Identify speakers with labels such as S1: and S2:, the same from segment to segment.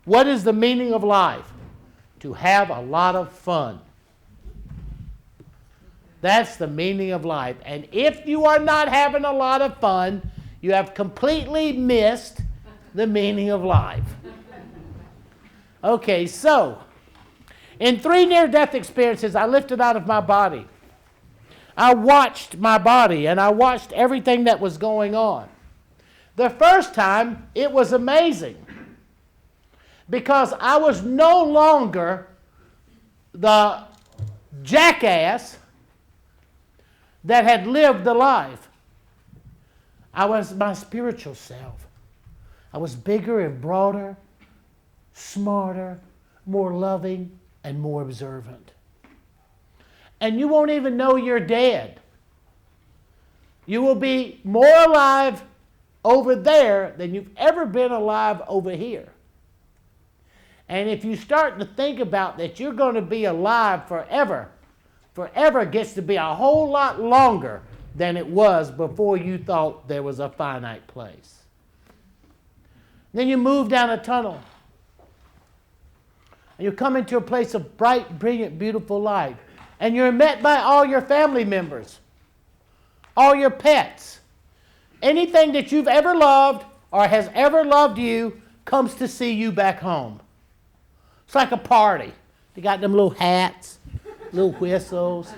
S1: What is the meaning of life? To have a lot of fun. That's the meaning of life. And if you are not having a lot of fun, you have completely missed the meaning of life. Okay, so in 3 near-death experiences, I lifted out of my body. I watched my body, and I watched everything that was going on. The first time, it was amazing, because I was no longer the jackass that had lived the life. I was my spiritual self. I was bigger and broader, smarter, more loving, and more observant. And you won't even know you're dead. You will be more alive over there than you've ever been alive over here. And if you start to think about that you're going to be alive forever, forever gets to be a whole lot longer than it was before you thought there was a finite place. Then you move down a tunnel. And you come into a place of bright, brilliant, beautiful light. And you're met by all your family members, all your pets. Anything that you've ever loved or has ever loved you comes to see you back home. It's like a party. They got them little hats, little whistles.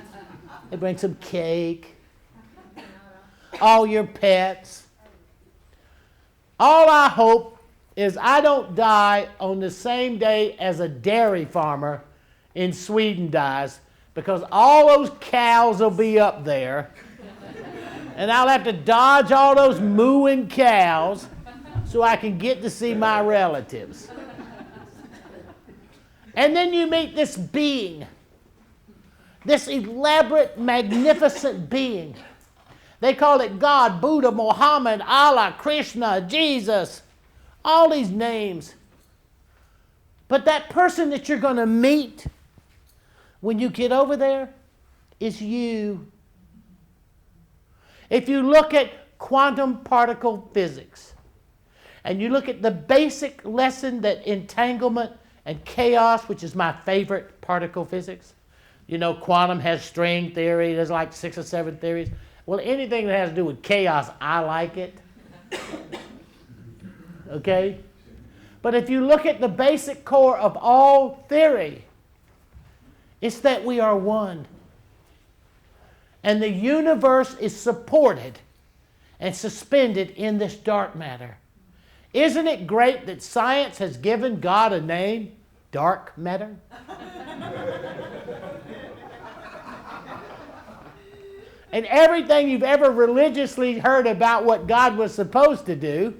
S1: They bring some cake. All your pets. All I hope is I don't die on the same day as a dairy farmer in Sweden dies, because all those cows will be up there. And I'll have to dodge all those mooing cows so I can get to see my relatives. And then you meet this being, this elaborate, magnificent being. They call it God, Buddha, Muhammad, Allah, Krishna, Jesus, all these names. But that person that you're going to meet when you get over there is you. If you look at quantum particle physics, and you look at the basic lesson that entanglement and chaos, which is my favorite particle physics. You know, quantum has string theory. There's like 6 or 7 theories. Well, anything that has to do with chaos, I like it. Okay? But if you look at the basic core of all theory, it's that we are one. And the universe is supported and suspended in this dark matter. Isn't it great that science has given God a name? Dark matter? And everything you've ever religiously heard about what God was supposed to do,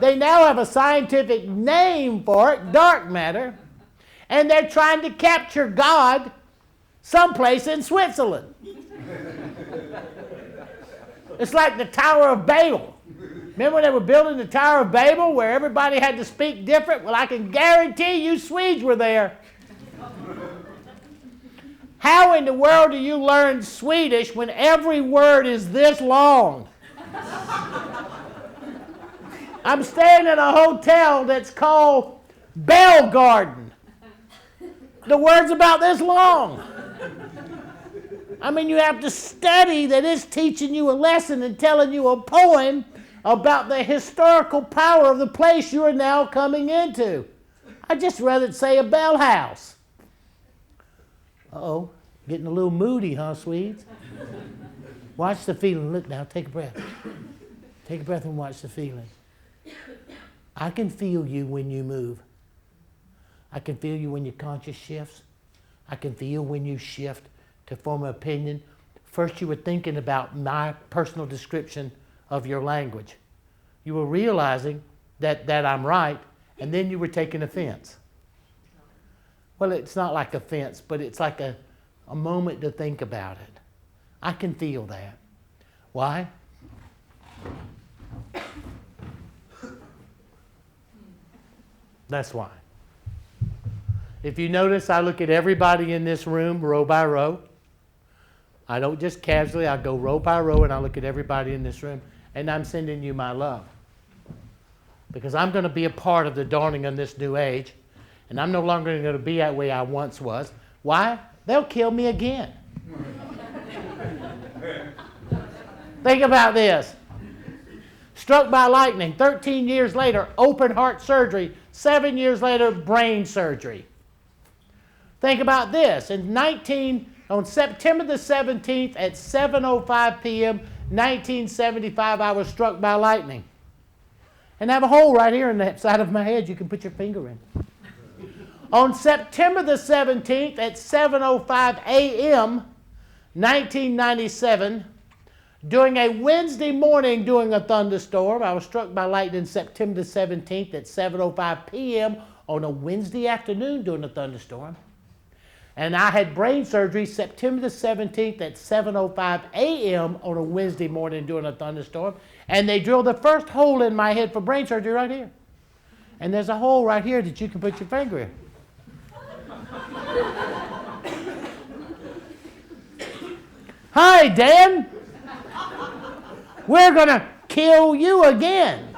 S1: they now have a scientific name for it, dark matter, and they're trying to capture God someplace in Switzerland. It's like the Tower of Babel. Remember when they were building the Tower of Babel where everybody had to speak different? Well, I can guarantee you Swedes were there. How in the world do you learn Swedish when every word is this long? I'm staying in a hotel that's called Bell Garden. The word's about this long. I mean, you have to study that it's teaching you a lesson and telling you a poem about the historical power of the place you are now coming into. I'd just rather say a bell house. Uh-oh, getting a little moody, huh, Swedes? Watch the feeling. Look now, take a breath. Take a breath and watch the feeling. I can feel you when you move. I can feel you when your conscious shifts. I can feel when you shift to form an opinion. First you were thinking about my personal description of your language. You were realizing that I'm right, and then you were taking offense. Well, it's not like offense, but it's like a moment to think about it. I can feel that. Why? That's why. If you notice, I look at everybody in this room row by row. I don't just casually, I go row by row and I look at everybody in this room and I'm sending you my love. because I'm going to be a part of the dawning of this new age, and I'm no longer going to be that way I once was. Why? They'll kill me again. Think about this. Struck by lightning, 13 years later, open heart surgery, 7 years later, brain surgery. Think about this. On September the 17th at 7:05 p.m., 1975, I was struck by lightning. And I have a hole right here in the side of my head you can put your finger in. On September the 17th at 7:05 a.m., 1997, during a Wednesday morning during a thunderstorm, I was struck by lightning September the 17th at 7:05 p.m. on a Wednesday afternoon during a thunderstorm. And I had brain surgery September the 17th at 7:05 a.m. on a Wednesday morning during a thunderstorm. And they drilled the first hole in my head for brain surgery right here. And there's a hole right here that you can put your finger in. Hi, Dan. We're going to kill you again.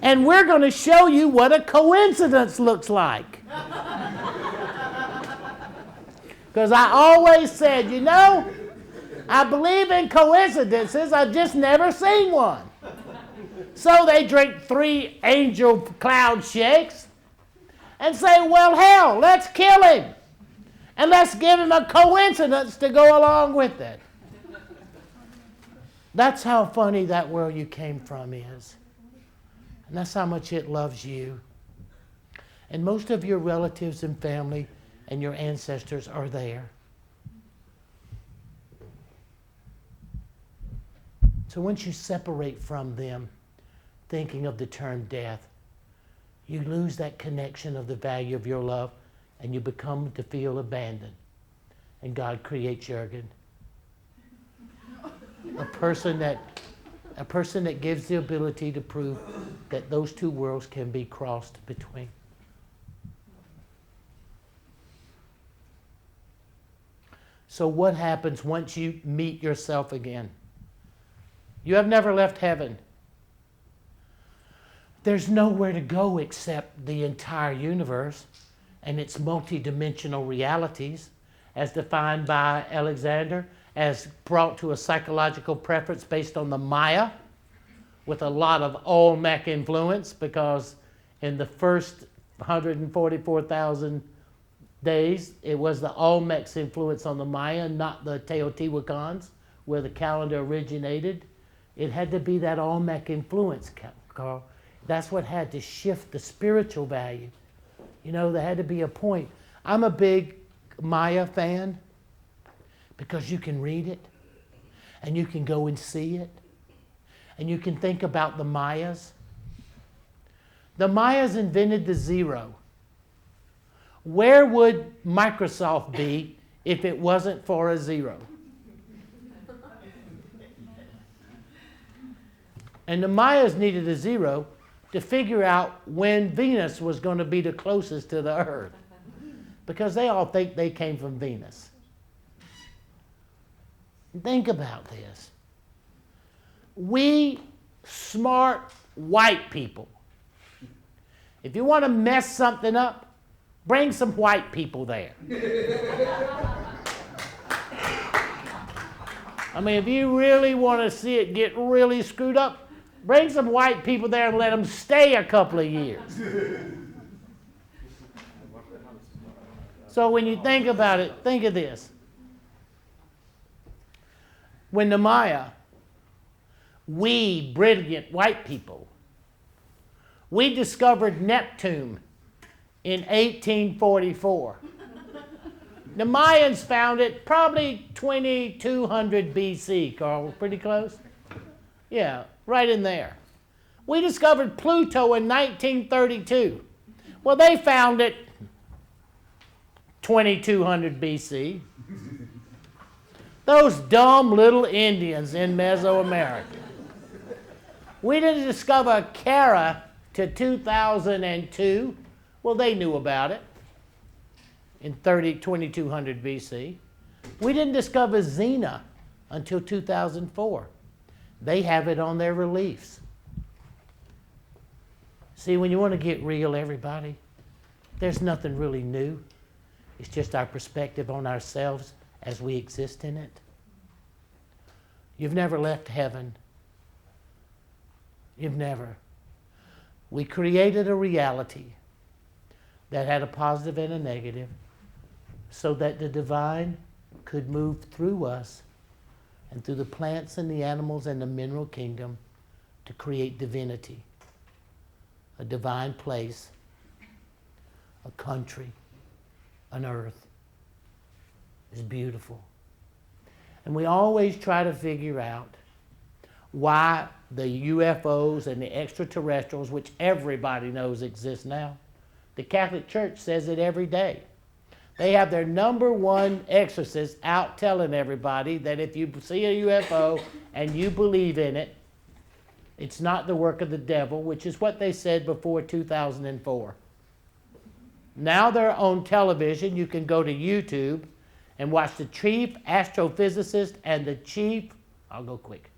S1: And we're going to show you what a coincidence looks like. Because I always said, I believe in coincidences. I've just never seen one. So they drink 3 angel cloud shakes and say, well, hell, let's kill him. And let's give him a coincidence to go along with it. That's how funny that world you came from is. And that's how much it loves you. And most of your relatives and family and your ancestors are there. So once you separate from them, thinking of the term death, you lose that connection of the value of your love, and you become to feel abandoned. And God creates Jörgen. A person that gives the ability to prove that those two worlds can be crossed between. So what happens once you meet yourself again? You have never left heaven. There's nowhere to go except the entire universe and its multidimensional realities, as defined by Alexander, as brought to a psychological preference based on the Maya, with a lot of Olmec influence, because in the first 144,000 days, it was the Olmec's influence on the Maya, not the Teotihuacans, where the calendar originated. It had to be that Olmec influence, Carl. That's what had to shift the spiritual value. There had to be a point. I'm a big Maya fan because you can read it, and you can go and see it, and you can think about the Mayas. The Mayas invented the zero. Where would Microsoft be if it wasn't for a zero? And the Mayas needed a zero to figure out when Venus was going to be the closest to the Earth, because they all think they came from Venus. Think about this. We smart white people, if you want to mess something up, bring some white people there. If you really want to see it get really screwed up, bring some white people there and let them stay a couple of years. So when you think about it, think of this. When the Maya, we brilliant white people, we discovered Neptune in 1844. The Mayans found it probably 2200 BC, Carl. Pretty close? Yeah, right in there. We discovered Pluto in 1932. Well, they found it 2200 BC. Those dumb little Indians in Mesoamerica. We didn't discover Kara to 2002. Well, they knew about it in 2200 BC. We didn't discover Xena until 2004. They have it on their reliefs. See, when you want to get real, everybody, there's nothing really new. It's just our perspective on ourselves as we exist in it. You've never left heaven. You've never. We created a reality that had a positive and a negative so that the divine could move through us and through the plants and the animals and the mineral kingdom to create divinity, a divine place, a country, an earth. It's beautiful. And we always try to figure out why the UFOs and the extraterrestrials, which everybody knows exist now. The Catholic Church says it every day. They have their number one exorcist out telling everybody that if you see a UFO and you believe in it, it's not the work of the devil, which is what they said before 2004. Now they're on television. You can go to YouTube and watch the chief astrophysicist and the chief, I'll go quick,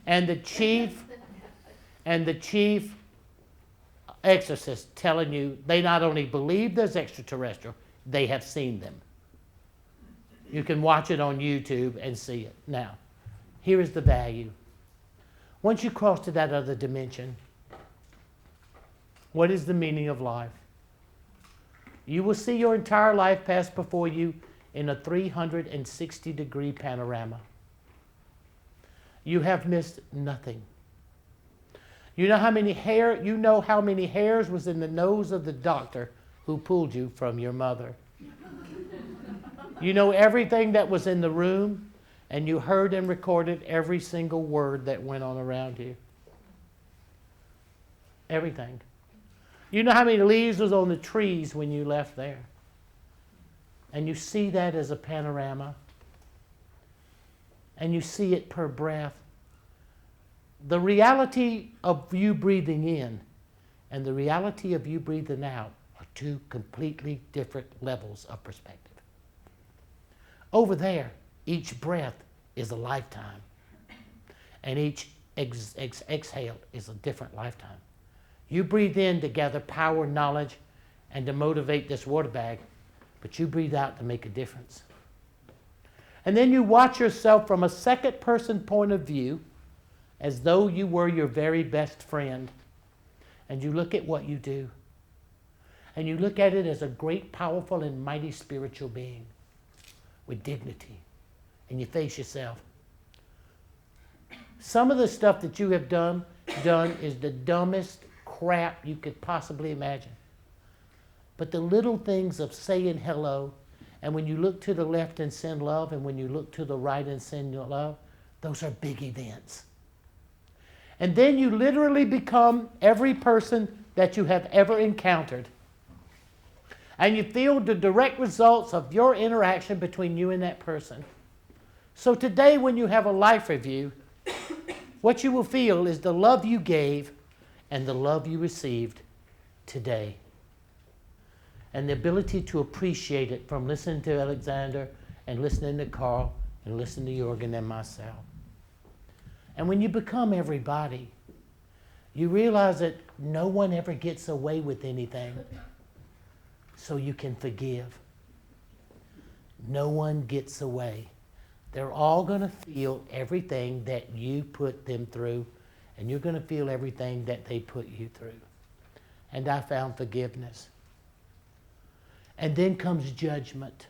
S1: and the chief exorcist telling you they not only believe there's extraterrestrial, they have seen them. You can watch it on YouTube and see it. Now, here is the value. Once you cross to that other dimension, what is the meaning of life? You will see your entire life pass before you in a 360-degree panorama. You have missed nothing. You know how many hairs was in the nose of the doctor who pulled you from your mother. You know everything that was in the room, and you heard and recorded every single word that went on around you. Everything. You know how many leaves was on the trees when you left there. And you see that as a panorama. And you see it per breath. The reality of you breathing in and the reality of you breathing out are two completely different levels of perspective. Over there, each breath is a lifetime. And each exhale is a different lifetime. You breathe in to gather power, knowledge, and to motivate this water bag, but you breathe out to make a difference. And then you watch yourself from a second-person point of view as though you were your very best friend. And you look at what you do. And you look at it as a great, powerful, and mighty spiritual being with dignity. And you face yourself. Some of the stuff that you have done is the dumbest crap you could possibly imagine. But the little things of saying hello, and when you look to the left and send love, and when you look to the right and send love, those are big events. And then you literally become every person that you have ever encountered. And you feel the direct results of your interaction between you and that person. So today, when you have a life review, what you will feel is the love you gave and the love you received today. And the ability to appreciate it from listening to Alexander and listening to Carl and listening to Jörgen and myself. And when you become everybody, you realize that no one ever gets away with anything, so you can forgive. No one gets away. They're all going to feel everything that you put them through, and you're going to feel everything that they put you through. And I found forgiveness. And then comes judgment.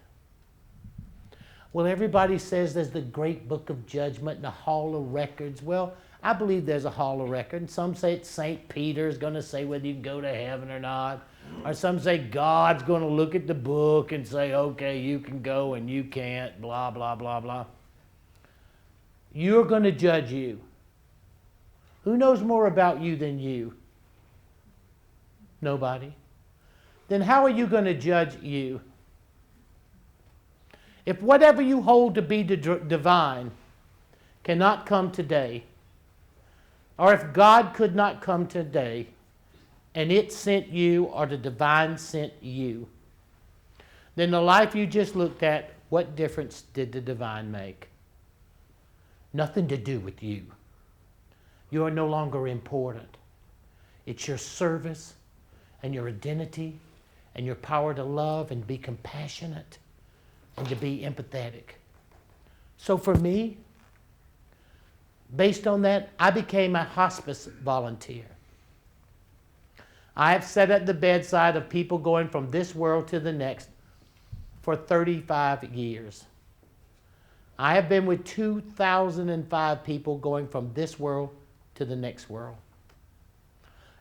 S1: Well, everybody says there's the great book of judgment and the hall of records. Well, I believe there's a hall of records. Some say it's St. Peter's going to say whether you can go to heaven or not. Or some say God's going to look at the book and say, okay, you can go and you can't, blah, blah, blah, blah. You're going to judge you. Who knows more about you than you? Nobody. Then how are you going to judge you? If whatever you hold to be divine cannot come today, or if God could not come today, and it sent you, or the divine sent you, then the life you just looked at, what difference did the divine make? Nothing to do with you. You are no longer important. It's your service and your identity and your power to love and be compassionate and to be empathetic. So for me, based on that, I became a hospice volunteer. I have sat at the bedside of people going from this world to the next for 35 years. I have been with 2,005 people going from this world to the next world.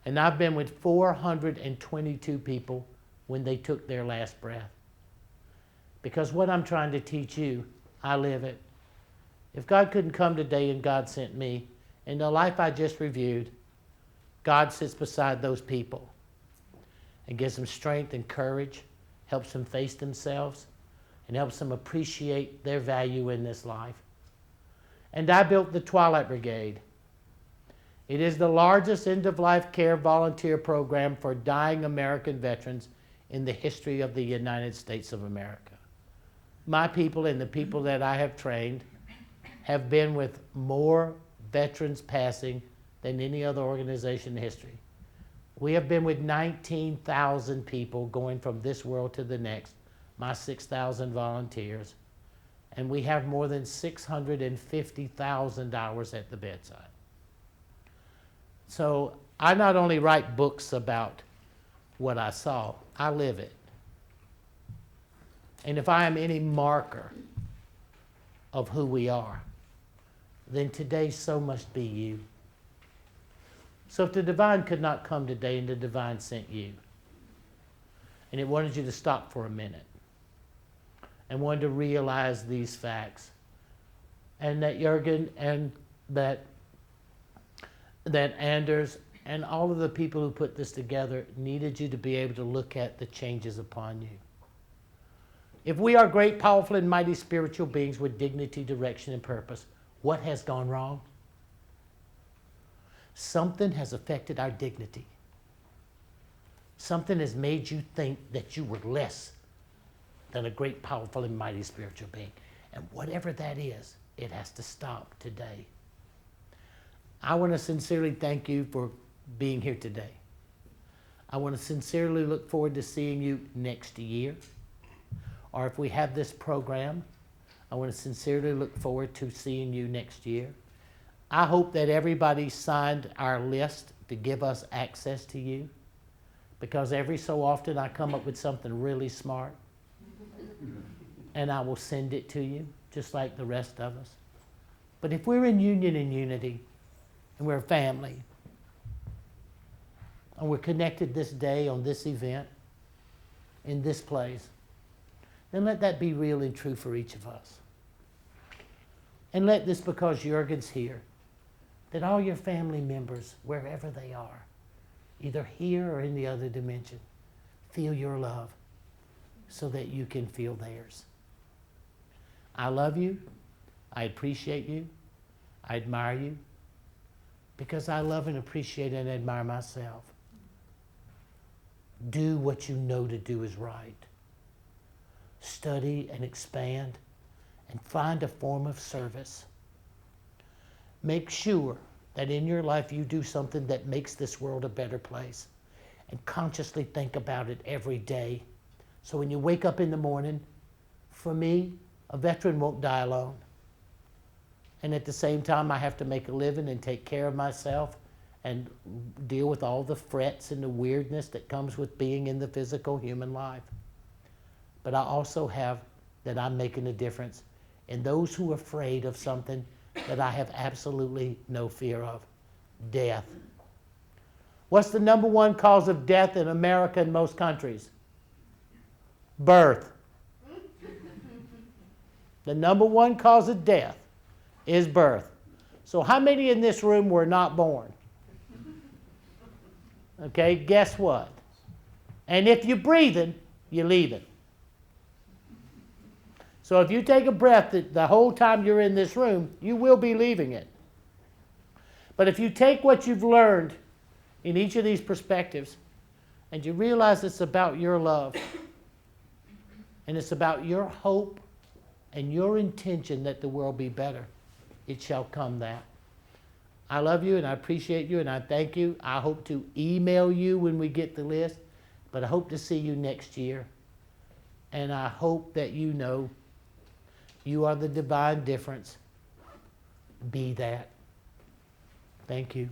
S1: And I've been with 422 people when they took their last breath. Because what I'm trying to teach you, I live it. If God couldn't come today and God sent me, in the life I just reviewed, God sits beside those people and gives them strength and courage, helps them face themselves, and helps them appreciate their value in this life. And I built the Twilight Brigade. It is the largest end-of-life care volunteer program for dying American veterans in the history of the United States of America. My people and the people that I have trained have been with more veterans passing than any other organization in history. We have been with 19,000 people going from this world to the next, my 6,000 volunteers, and we have more than 650,000 hours at the bedside. So I not only write books about what I saw, I live it. And if I am any marker of who we are, then today so must be you. So if the divine could not come today and the divine sent you, and it wanted you to stop for a minute and wanted to realize these facts, and that Jörgen and that Anders and all of the people who put this together needed you to be able to look at the changes upon you. If we are great, powerful, and mighty spiritual beings with dignity, direction, and purpose, what has gone wrong? Something has affected our dignity. Something has made you think that you were less than a great, powerful, and mighty spiritual being. And whatever that is, it has to stop today. I want to sincerely thank you for being here today. I want to sincerely look forward to seeing you next year. Or if we have this program, I want to sincerely look forward to seeing you next year. I hope that everybody signed our list to give us access to you, because every so often I come up with something really smart and I will send it to you, just like the rest of us. But if we're in union and unity, and we're a family, and we're connected this day on this event, in this place, then let that be real and true for each of us. And let this, because Jörgen's here, that all your family members, wherever they are, either here or in the other dimension, feel your love so that you can feel theirs. I love you. I appreciate you. I admire you, because I love and appreciate and admire myself. Do what you know to do is right. Study and expand and find a form of service. Make sure that in your life you do something that makes this world a better place, and consciously think about it every day. So when you wake up in the morning, for me, a veteran won't die alone. And at the same time, I have to make a living and take care of myself and deal with all the frets and the weirdness that comes with being in the physical human life. But I also have that I'm making a difference in those who are afraid of something that I have absolutely no fear of: death. What's the number one cause of death in America and most countries? Birth. The number one cause of death is birth. So how many in this room were not born? Okay, guess what? And if you're breathing, you're leaving. So if you take a breath the whole time you're in this room, you will be leaving it. But if you take what you've learned in each of these perspectives and you realize it's about your love and it's about your hope and your intention that the world be better, it shall come that. I love you and I appreciate you and I thank you. I hope to email you when we get the list, but I hope to see you next year. And I hope that you know you are the divine difference. Be that. Thank you.